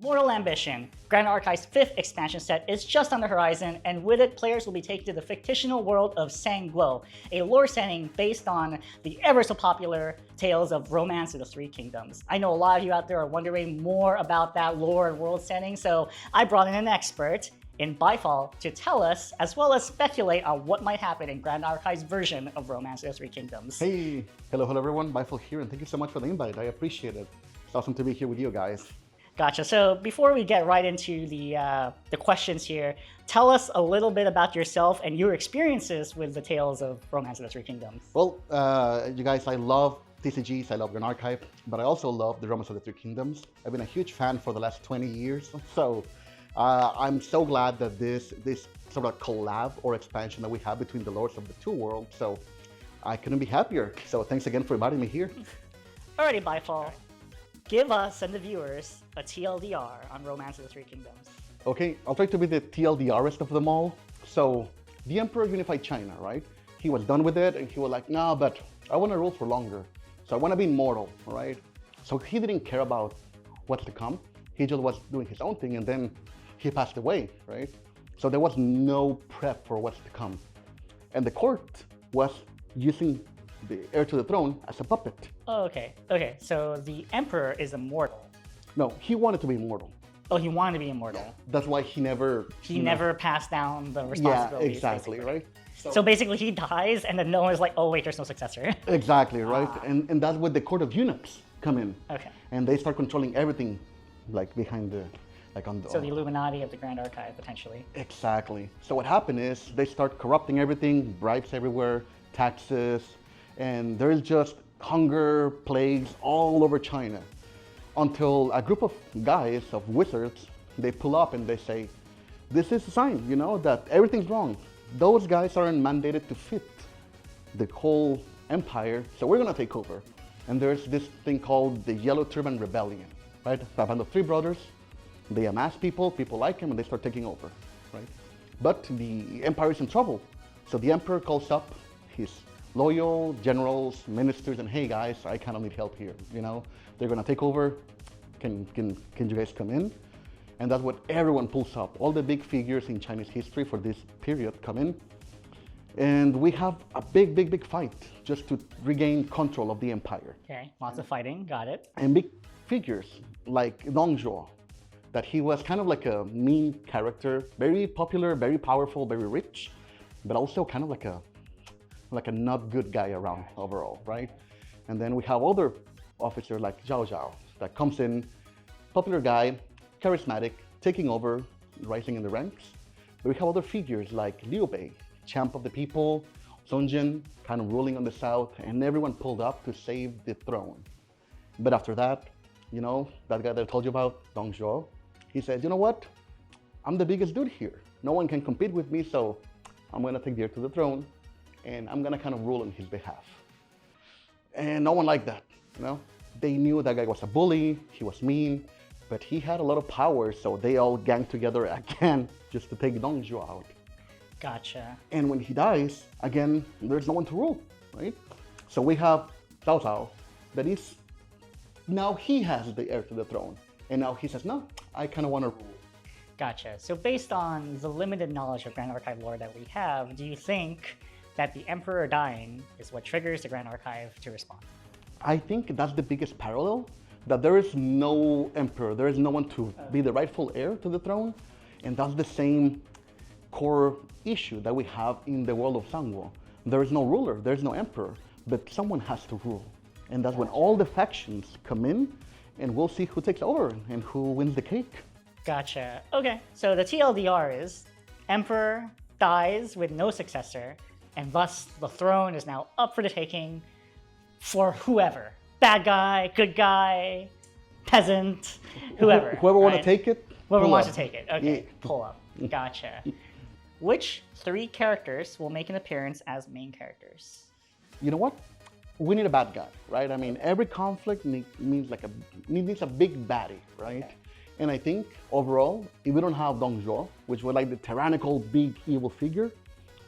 Mortal Ambition, Grand Archive's 5th expansion set, is just on the horizon, and with it, players will be taken to the fictional world of Sangguo, a lore setting based on the ever so popular tales of Romance of the Three Kingdoms. I know a lot of you out there are wondering more about that lore and world setting, so I brought in an expert in Biefall to tell us, as well as speculate on what might happen in Grand Archive's version of Romance of the Three Kingdoms. Hey, hello everyone, Biefall here, and thank you so much for the invite. I appreciate it. It's awesome to be here with you guys. Gotcha. So before we get right into the questions here, tell us a little bit about yourself and your experiences with the tales of Romance of the Three Kingdoms. Well, you guys, I love TCGs, I love Grand Archive, but I also love the Romance of the Three Kingdoms. I've been a huge fan for the last 20 years, so I'm so glad that this sort of collab or expansion that we have between the lores of the two worlds, so I couldn't be happier. So thanks again for inviting me here. Alrighty, Biefall. Give us and the viewers a TLDR on Romance of the Three Kingdoms. Okay, I'll try to be the TLDRist of them all. So, the Emperor unified China, right? He was done with it and he was like, nah, but I want to rule for longer. So I want to be immortal, right? So he didn't care about what's to come. He just was doing his own thing and then he passed away, right? So there was no prep for what's to come. And the court was using the heir to the throne as a puppet. Oh, okay. Okay, so the Emperor is immortal. No, he wanted to be immortal. Oh, he wanted to be immortal. That's why he never... never passed down the responsibilities. Yeah, exactly, basically. right? So basically he dies and then no one's like, oh wait, there's no successor. Exactly, right? And that's where the court of eunuchs come in. Okay. And they start controlling everything, like behind the... So the Illuminati of the Grand Archive, potentially. Exactly. So what happened is they start corrupting everything, bribes everywhere, taxes, and there's just hunger, plagues all over China. Until a group of guys, of wizards, they pull up and they say, this is a sign, you know, that everything's wrong. Those guys aren't mandated to fit the whole empire, so we're gonna take over. And there's this thing called the Yellow Turban Rebellion, right? A band of three brothers, they amass people, people like him, and they start taking over, right? But the empire is in trouble. So the emperor calls up his loyal generals, ministers, and hey guys, I kind of need help here, you know? They're gonna take over, can you guys come in? And that's what everyone pulls up. All the big figures in Chinese history for this period come in. And we have a big fight just to regain control of the empire. Okay, lots of fighting, got it. And big figures like Dongzhuo, that he was kind of like a mean character, very popular, very powerful, very rich, but also kind of like a not good guy around overall, right? And then we have other officers like Zhao Zhao that comes in, popular guy, charismatic, taking over, rising in the ranks. But we have other figures like Liu Bei, champ of the people, Sun Jin, kind of ruling on the south, and everyone pulled up to save the throne. But after that, you know, that guy that I told you about, Dongzhuo, he said, you know what? I'm the biggest dude here. No one can compete with me, so I'm gonna take the heir to the throne, and I'm gonna kind of rule on his behalf. And no one liked that, you know? They knew that guy was a bully, he was mean, but he had a lot of power, so they all ganged together again just to take Dongzhuo out. Gotcha. And when he dies, again, there's no one to rule, right? So we have Cao Cao, that is, now he has the heir to the throne. And now he says, no, I kind of want to rule. Gotcha. So based on the limited knowledge of Grand Archive lore that we have, do you think that the Emperor dying is what triggers the Grand Archive to respond? I think that's the biggest parallel, that there is no emperor, there is no one to be the rightful heir to the throne, and that's the same core issue that we have in the world of Sangguo. There is no ruler, there is no emperor, but someone has to rule. And that's when all the factions come in, and we'll see who takes over and who wins the cake. Gotcha. Okay, so the TLDR is Emperor dies with no successor, and thus the throne is now up for the taking for whoever. Bad guy, good guy, peasant, whoever. Whoever right? wants to take it. Whoever wants to take it. Okay, Yeah. pull up. Gotcha. Which three characters will make an appearance as main characters? You know what? We need a bad guy, right? I mean, every conflict needs a big baddie, right? Okay. And I think overall, if we don't have Dongzhuo, which was like the tyrannical big evil figure,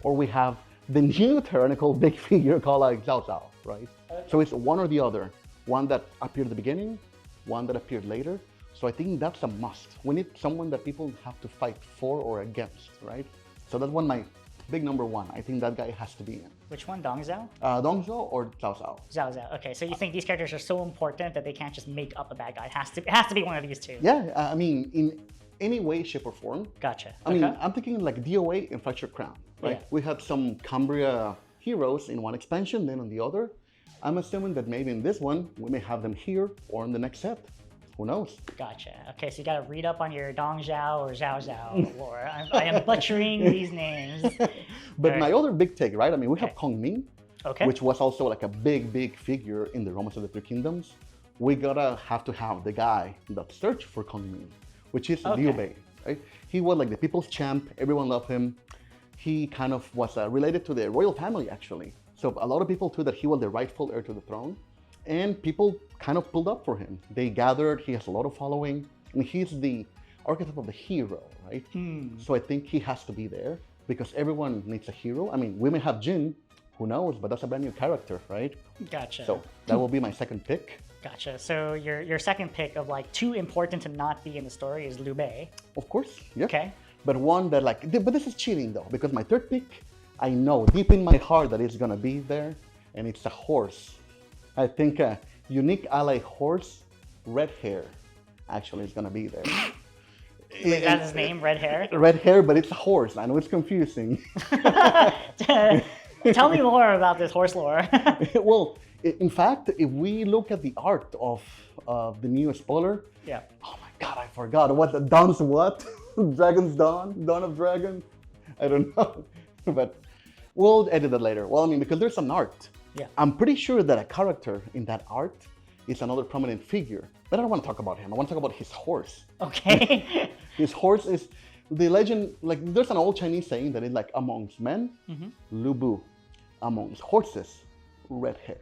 or we have the new tyrannical big figure called like Zhao Zhao, right? Okay. So it's one or the other. One that appeared at the beginning, one that appeared later. So I think that's a must. We need someone that people have to fight for or against, right? So that's my big number one. I think that guy has to be in. Which one, Dong Zhao? Dong Zhao or Zhao Zhao. Zhao Zhao. Okay, so you think these characters are so important that they can't just make up a bad guy? It has to be one of these two. Yeah, I mean, in any way, shape, or form. Gotcha. I mean, I'm thinking like DOA and Fracture Crown, right? Yeah. We had some Cambria heroes in one expansion, then on the other. I'm assuming that maybe in this one, we may have them here or in the next set. Who knows? Gotcha. Okay, so you got to read up on your Dong Zhao or Zhao Zhao lore. I am butchering these names. But my other big take, right? I mean, we have Kong Ming, which was also like a big figure in the Romance of the Three Kingdoms. We have to have the guy that searched for Kong Ming, which is Liu Bei, right? He was like the people's champ. Everyone loved him. He kind of was related to the royal family, actually. So a lot of people thought that he was the rightful heir to the throne. And people kind of pulled up for him. They gathered, he has a lot of following, and he's the archetype of the hero, right? So I think he has to be there because everyone needs a hero. I mean, we may have Jin, who knows, but that's a brand new character, right? Gotcha. So that will be my second pick. Gotcha. So your second pick of like too important to not be in the story is Liu Bei. Of course, yeah. Okay. But one that but this is cheating though, because my third pick, I know deep in my heart that it's gonna be there, and it's a horse. I think a unique ally horse, red hair, actually is gonna be there. Is that his name, red hair? Red hair, but it's a horse. I know it's confusing. Tell me more about this horse lore. Well, in fact, if we look at the art of the new spoiler, yeah. Oh my God, I forgot what the Dawn's what? Dragon's Dawn, Dawn of Dragon. I don't know, but we'll edit that later. Well, I mean, because there's some art. Yeah. I'm pretty sure that a character in that art is another prominent figure, but I don't want to talk about him. I want to talk about his horse. Okay. His horse is the legend. Like, there's an old Chinese saying that it's like amongst men, Lu Bu, amongst horses, red hair.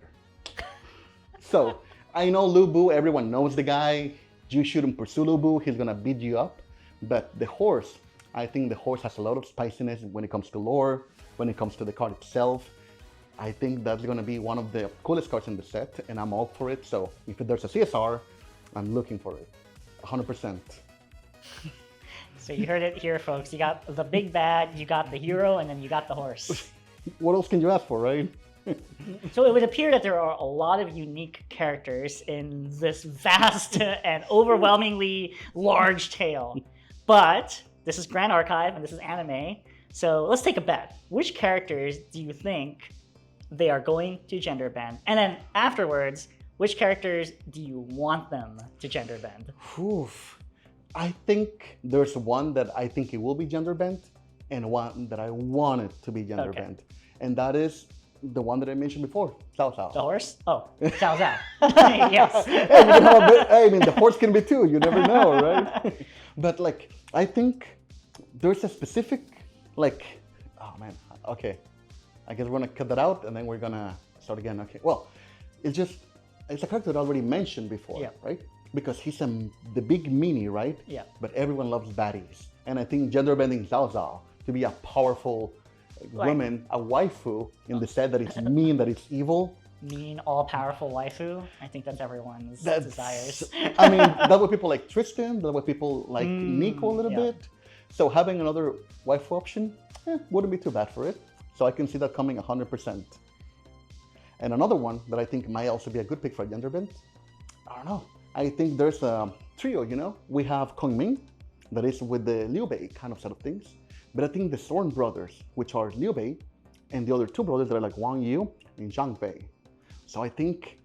So I know Lu Bu. Everyone knows the guy. You shouldn't pursue Lu Bu. He's gonna beat you up. But the horse, I think the horse has a lot of spiciness when it comes to lore, when it comes to the card itself. I think that's going to be one of the coolest cards in the set, and I'm all for it. So if there's a CSR, I'm looking for it, 100%. So you heard it here, folks. You got the big bad, you got the hero, and then you got the horse. What else can you ask for, right? So it would appear that there are a lot of unique characters in this vast and overwhelmingly large tale. But this is Grand Archive, and this is anime. So let's take a bet. Which characters do you think they are going to gender bend? And then afterwards, which characters do you want them to gender bend? Oof. I think there's one that I think it will be gender bent, and one that I want it to be gender bent. And that is the one that I mentioned before, Zhao Zhao. The horse? Oh, Zhao Zhao. Yes. Hey, I mean, the horse can be too. You never know, right? But like, I think there's a specific, like, oh man, okay. I guess we're gonna cut that out and then we're gonna start again. Okay. Well, it's a character that I already mentioned before, right? Because he's the big meanie, right? Yeah. But everyone loves baddies, and I think gender bending Zhao Zhao to be a powerful woman, a waifu in the set that it's mean, that it's evil. Mean, all-powerful waifu. I think that's everyone's desires. I mean, that's what people like Tristan. That's what people like Nico a little bit. So having another waifu option wouldn't be too bad for it. So I can see that coming 100%. And another one that I think might also be a good pick for a gender bend, I don't know. I think there's a trio, you know? We have Kong Ming, that is with the Liu Bei kind of set of things. But I think the Thorn brothers, which are Liu Bei, and the other two brothers that are like Wang Yu and Zhang Bei. So I think,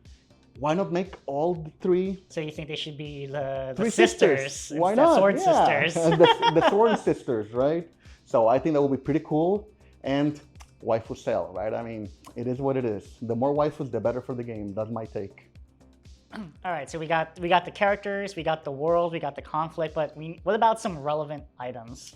why not make all the three? So you think they should be the three sisters? Why not? Sword sisters. the Thorn sisters, right? So I think that would be pretty cool. And waifu sale, right? I mean, it is what it is. The more waifus, the better for the game. That's my take. All right, so we got the characters, we got the world, we got the conflict, but what about some relevant items?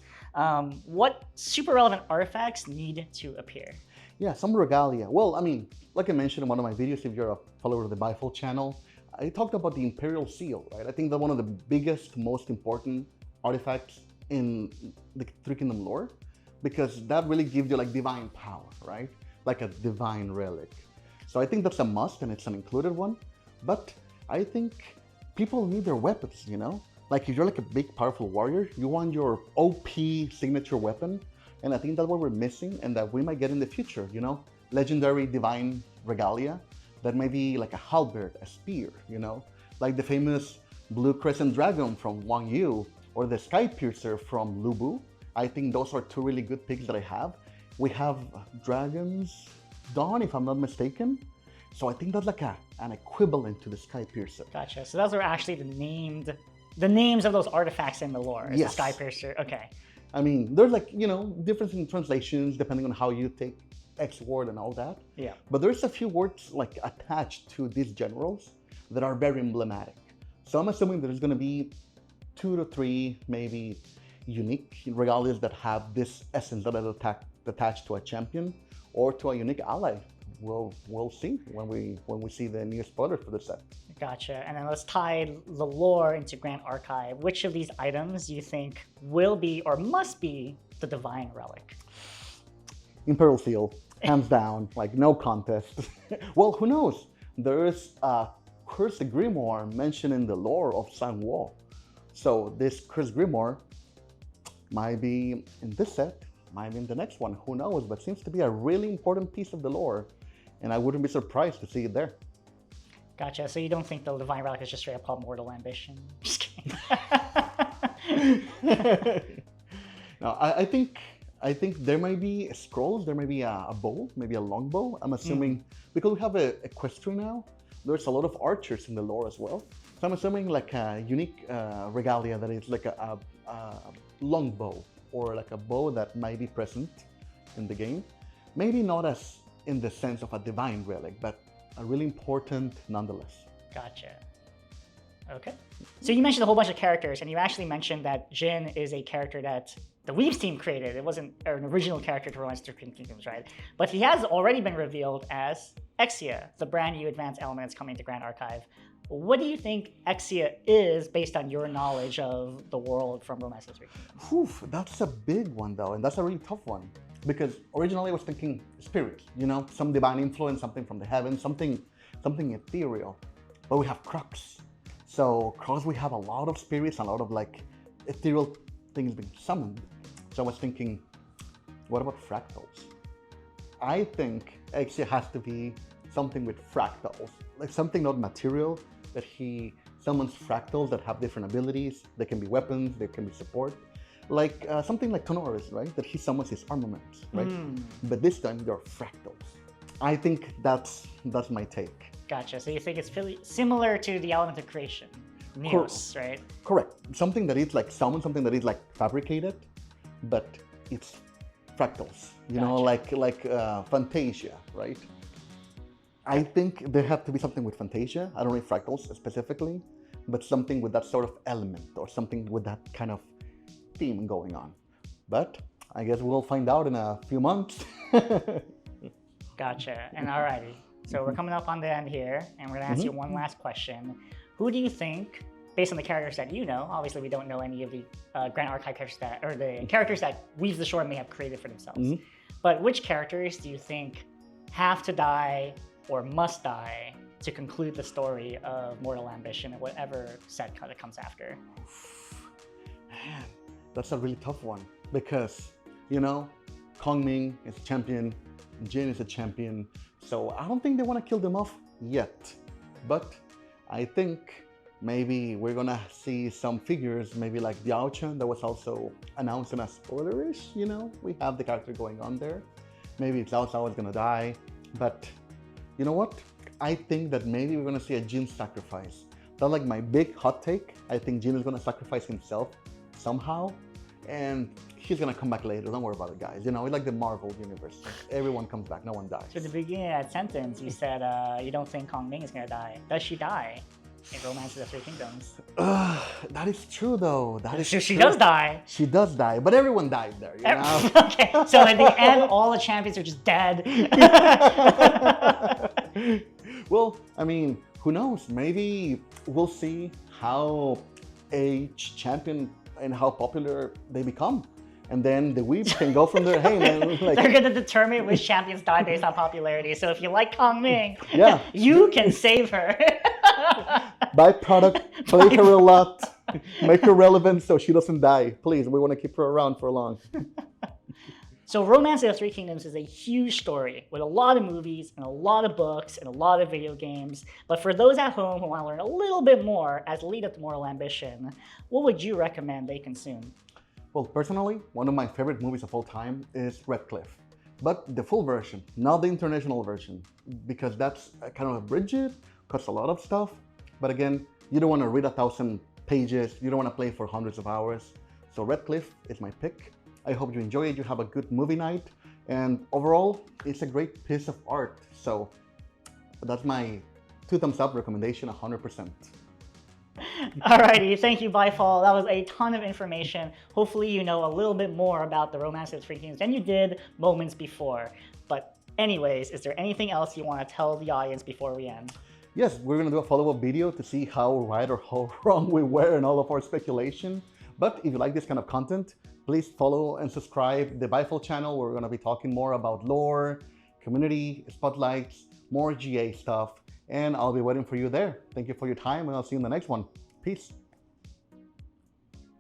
What super relevant artifacts need to appear? Yeah, some regalia. Well, I mean, like I mentioned in one of my videos, if you're a follower of the Biefall channel, I talked about the Imperial Seal, right? I think that's one of the biggest, most important artifacts in the Three Kingdom lore, because that really gives you like divine power, right? Like a divine relic. So I think that's a must, and it's an included one. But I think people need their weapons, you know? Like if you're like a big powerful warrior, you want your OP signature weapon, and I think that's what we're missing, and that we might get in the future. You know, legendary divine regalia that may be like a halberd, a spear. You know, like the famous Blue Crescent Dragon from Wang Yu or the Sky Piercer from Lu Bu. I think those are two really good picks that I have. We have Dragon's Dawn, if I'm not mistaken. So I think that's like an equivalent to the Sky Piercer. Gotcha. So those are actually the names of those artifacts in the lore. Yes. The Sky Piercer. Okay. I mean, there's like, difference in translations depending on how you take X word and all that. Yeah. But there's a few words like attached to these generals that are very emblematic. So I'm assuming there's going to be 2 to 3 maybe unique regalias that have this essence that are attached to a champion or to a unique ally. We'll see when we see the new spoilers for the set. Gotcha. And then let's tie the lore into Grand Archive. Which of these items do you think will be or must be the Divine Relic? Imperial Seal, hands down, like no contest. Well, who knows? There's a Cursed Grimoire mentioned in the lore of San Wo. So this Cursed Grimoire might be in this set, might be in the next one, who knows? But seems to be a really important piece of the lore, and I wouldn't be surprised to see it there. Gotcha. So you don't think the Divine Relic is just straight up called Mortal Ambition? Just kidding. No, I think there might be scrolls, there might be a bow, maybe a longbow. I'm assuming because we have a equestrian now, there's a lot of archers in the lore as well. So I'm assuming like a unique regalia that is like a longbow or like a bow that might be present in the game. Maybe not as in the sense of a divine relic, but a really important nonetheless. Gotcha. Okay. So you mentioned a whole bunch of characters, and you actually mentioned that Jin is a character that the Weaves team created. It wasn't an original character to Romance Through Kingdoms, right? But he has already been revealed as Exia, the brand new advanced element that's coming to Grand Archive. What do you think Exia is based on your knowledge of the world from Romance Through Kingdoms? Oof, that's a big one though, and that's a really tough one. Because originally I was thinking spirit, some divine influence, something from the heavens, something ethereal. But we have Crux. So Crux, we have a lot of spirits, a lot of like ethereal things being summoned. So I was thinking, what about fractals? I think Exia has to be something with fractals, like something not material, that he summons fractals that have different abilities. They can be weapons, they can be support. Like something like Tonoris, right? That he summons his armaments, right? But this time they're fractals. I think that's my take. Gotcha. So you think it's really similar to the element of creation, Neos, right? Correct. Something that is like summoned, something that is like fabricated, but it's fractals. You know, like Fantasia, right? I think there have to be something with Fantasia. I don't know if fractals specifically, but something with that sort of element or something with that kind of theme going on. But I guess we'll find out in a few months. Gotcha. And alrighty. So we're coming up on the end here, and we're gonna ask you one last question. Who do you think, based on the characters that you know, obviously we don't know any of the Grand Archive characters the characters that Weaves the Shore may have created for themselves, but which characters do you think have to die or must die to conclude the story of Mortal Ambition and whatever set that comes after? Man, that's a really tough one because, Kong Ming is a champion, Jin is a champion, so I don't think they want to kill them off yet. But I think maybe we're gonna see some figures, maybe like Diao Chen, that was also announced in a spoilerish, we have the character going on there. Maybe Cao Cao is gonna die, but you know what? I think that maybe we're gonna see a Jin sacrifice. That's like my big hot take. I think Jin is gonna sacrifice himself somehow, and he's gonna come back later. Don't worry about it, guys. It's like the Marvel universe. Everyone comes back, no one dies. So at the beginning of that sentence, you said you don't think Kong Ming is gonna die. Does she die in Romance of the Three Kingdoms? That is true, though. She does die. She does die, but everyone died there. Okay, so at the end, all the champions are just dead. Well, I mean, who knows? Maybe we'll see how each champion and how popular they become. And then the Weaves can go from there. Hey, man, they're going to determine which champions die based on popularity. So if you like Kong Ming, yeah, you can save her. Byproduct, play her a lot, Make her relevant so she doesn't die. Please, we want to keep her around for long. So Romance of the Three Kingdoms is a huge story with a lot of movies and a lot of books and a lot of video games. But for those at home who want to learn a little bit more as lead up to Mortal Ambition, what would you recommend they consume? Well, personally, one of my favorite movies of all time is Red Cliff. But the full version, not the international version, because that's kind of abridged, cuts a lot of stuff. But again, you don't want to read 1,000 pages, you don't want to play for hundreds of hours. So Red Cliff is my pick. I hope you enjoy it, you have a good movie night, and overall, it's a great piece of art. So that's my 2 thumbs up recommendation, 100%. Alrighty, thank you, Biefall. That was a ton of information. Hopefully you know a little bit more about the Romance of the Three Kingdoms than you did moments before. But anyways, is there anything else you want to tell the audience before we end? Yes, we're going to do a follow-up video to see how right or how wrong we were in all of our speculation. But if you like this kind of content, please follow and subscribe the Biefall channel. We're going to be talking more about lore, community, spotlights, more GA stuff, and I'll be waiting for you there. Thank you for your time, and I'll see you in the next one. Peace.